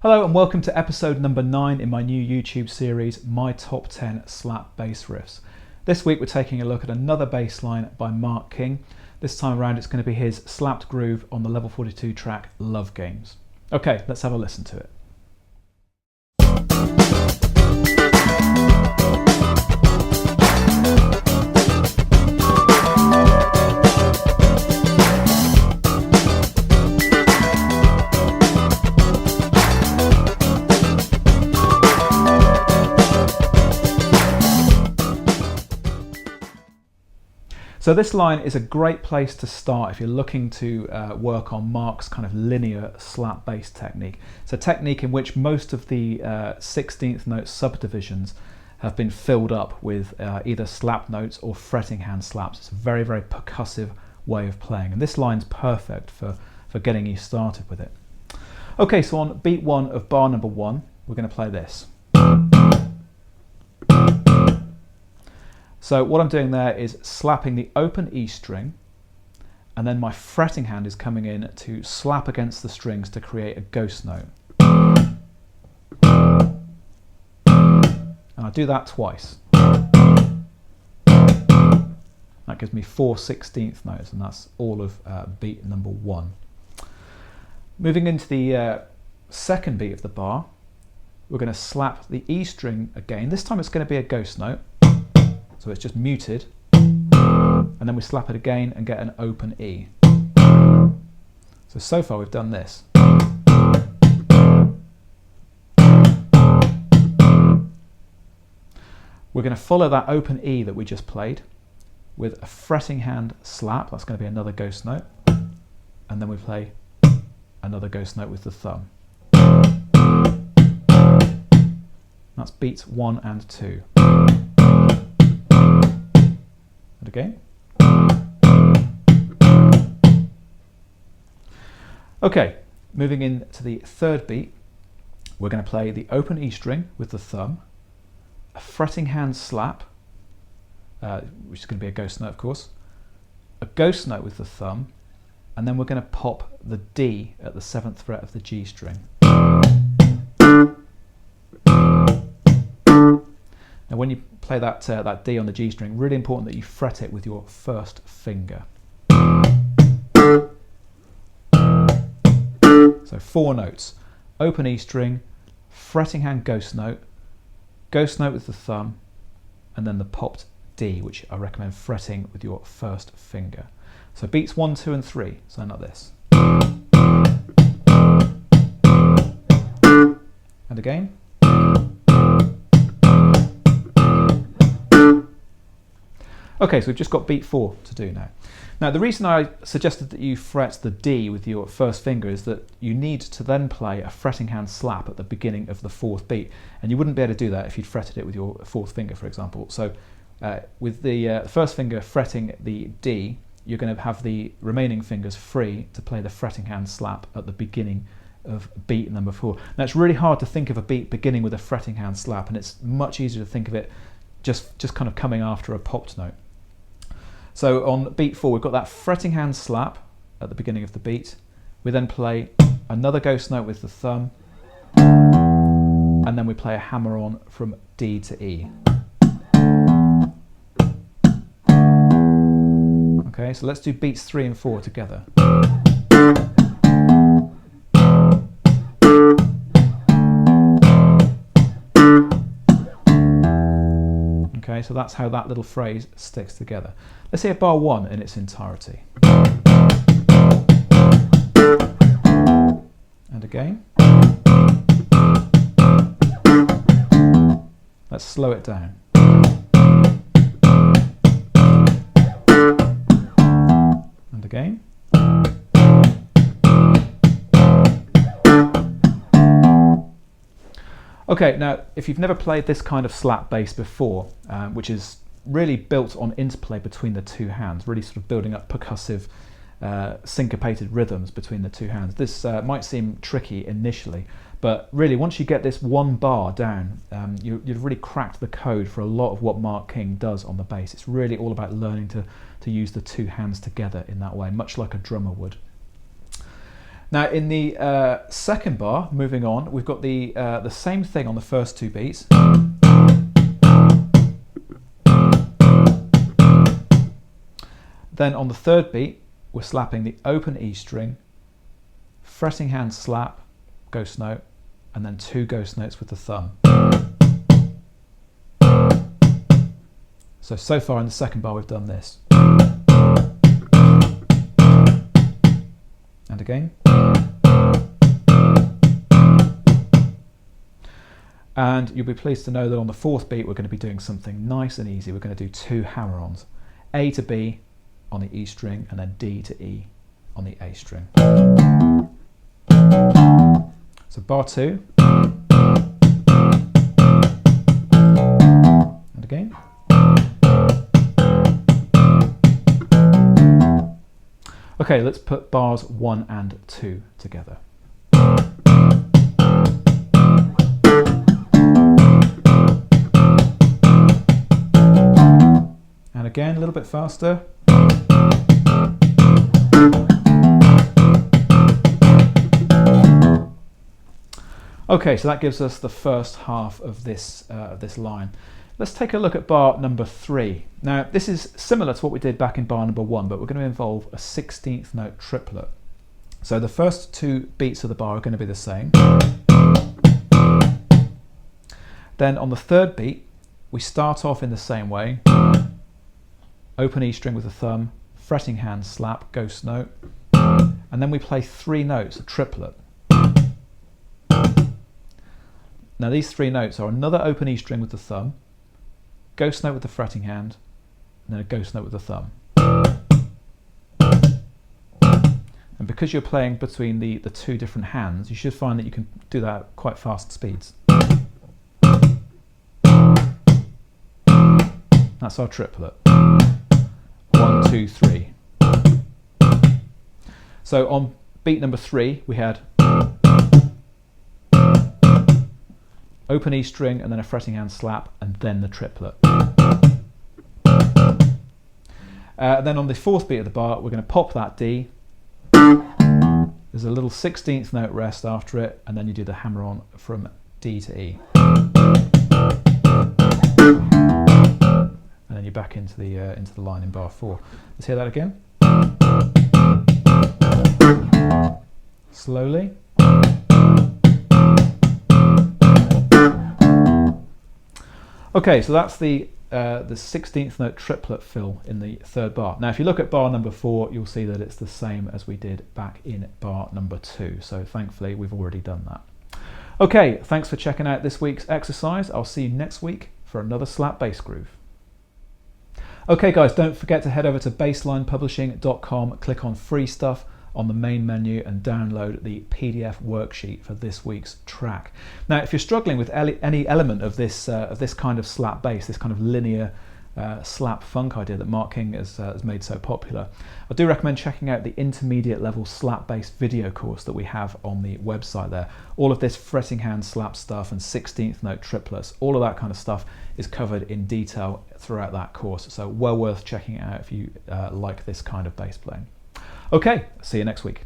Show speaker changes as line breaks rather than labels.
Hello and welcome to episode number 9 in my new YouTube series, My Top 10 Slap Bass Riffs. This week we're taking a look at another bass line by Mark King. This time around it's going to be his slapped groove on the level 42 track Love Games. Okay, let's have a listen to it. So this line is a great place to start if you're looking to work on Mark's kind of linear slap bass technique. It's a technique in which most of the 16th note subdivisions have been filled up with either slap notes or fretting hand slaps. It's a very, very percussive way of playing, and this line's perfect for getting you started with it. Okay, so on beat 1 of bar number 1, we're going to play this. So what I'm doing there is slapping the open E string, and then my fretting hand is coming in to slap against the strings to create a ghost note. And I do that twice. That gives me 4 16th notes, and that's all of beat number 1. Moving into the second beat of the bar, we're going to slap the E string again. This time it's going to be a ghost note. So it's just muted, and then we slap it again and get an open E. So far we've done this. We're going to follow that open E that we just played with a fretting hand slap. That's going to be another ghost note. And then we play another ghost note with the thumb. That's beats 1 and 2. Again. Okay, moving into the third beat, we're going to play the open E string with the thumb, a fretting hand slap, which is going to be a ghost note of course, a ghost note with the thumb, and then we're going to pop the D at the 7th fret of the G string. Now when you play that D on the G string, really important that you fret it with your first finger. So 4 notes: open E string, fretting hand ghost note with the thumb, and then the popped D, which I recommend fretting with your first finger. So beats 1, 2 and 3 sound like this. And again. Okay, so we've just got beat 4 to do now. Now the reason I suggested that you fret the D with your first finger is that you need to then play a fretting hand slap at the beginning of the 4th beat, and you wouldn't be able to do that if you'd fretted it with your 4th finger, for example. So with the first finger fretting the D, you're going to have the remaining fingers free to play the fretting hand slap at the beginning of beat number 4. Now it's really hard to think of a beat beginning with a fretting hand slap, and it's much easier to think of it just kind of coming after a popped note. So on beat 4 we've got that fretting hand slap at the beginning of the beat. We then play another ghost note with the thumb, and then we play a hammer-on from D to E. Okay, so let's do beats 3 and 4 together. Okay, so that's how that little phrase sticks together. Let's hear bar 1 in its entirety. And again. Let's slow it down. And again. Okay, now if you've never played this kind of slap bass before, which is really built on interplay between the two hands, really sort of building up percussive syncopated rhythms between the two hands, this might seem tricky initially, but really once you get this one bar down, you've really cracked the code for a lot of what Mark King does on the bass. It's really all about learning to use the two hands together in that way, much like a drummer would. Now in the second bar, moving on, we've got the same thing on the first two beats. Then on the third beat, we're slapping the open E string, fretting hand slap, ghost note, and then 2 ghost notes with the thumb. So far in the second bar we've done this. And again. And you'll be pleased to know that on the fourth beat we're going to be doing something nice and easy. We're going to do 2 hammer-ons. A to B on the E string, and then D to E on the A string. So bar 2. And again. Okay, let's put bars 1 and 2 together. And again, a little bit faster. Okay, so that gives us the first half of this line. Let's take a look at bar number 3. Now, this is similar to what we did back in bar number 1, but we're going to involve a 16th note triplet. So the first 2 beats of the bar are going to be the same. Then on the third beat, we start off in the same way. Open E string with the thumb, fretting hand slap, ghost note, and then we play 3 notes, a triplet. Now these 3 notes are another open E string with the thumb, ghost note with the fretting hand, and then a ghost note with the thumb. And because you're playing between the 2 different hands, you should find that you can do that at quite fast speeds. That's our triplet. 1, 2, 3. So on beat number 3 we had open E string and then a fretting hand slap and then the triplet. Then on the fourth beat of the bar we're going to pop that D. There's a little 16th note rest after it, and then you do the hammer-on from D to E. And then you're back into the line in bar 4. Let's hear that again. Slowly. Okay, so that's the 16th note triplet fill in the third bar. Now if you look at bar number 4, you'll see that it's the same as we did back in bar number 2. So thankfully we've already done that. Okay, thanks for checking out this week's exercise. I'll see you next week for another slap bass groove. Okay guys, don't forget to head over to basslinepublishing.com, click on free stuff on the main menu and download the PDF worksheet for this week's track. Now if you're struggling with any element of this kind of slap bass, this kind of linear slap funk idea that Mark King has made so popular, I do recommend checking out the intermediate level slap bass video course that we have on the website there. All of this fretting hand slap stuff and 16th note triplets, all of that kind of stuff is covered in detail throughout that course, so well worth checking it out if you like this kind of bass playing. Okay, see you next week.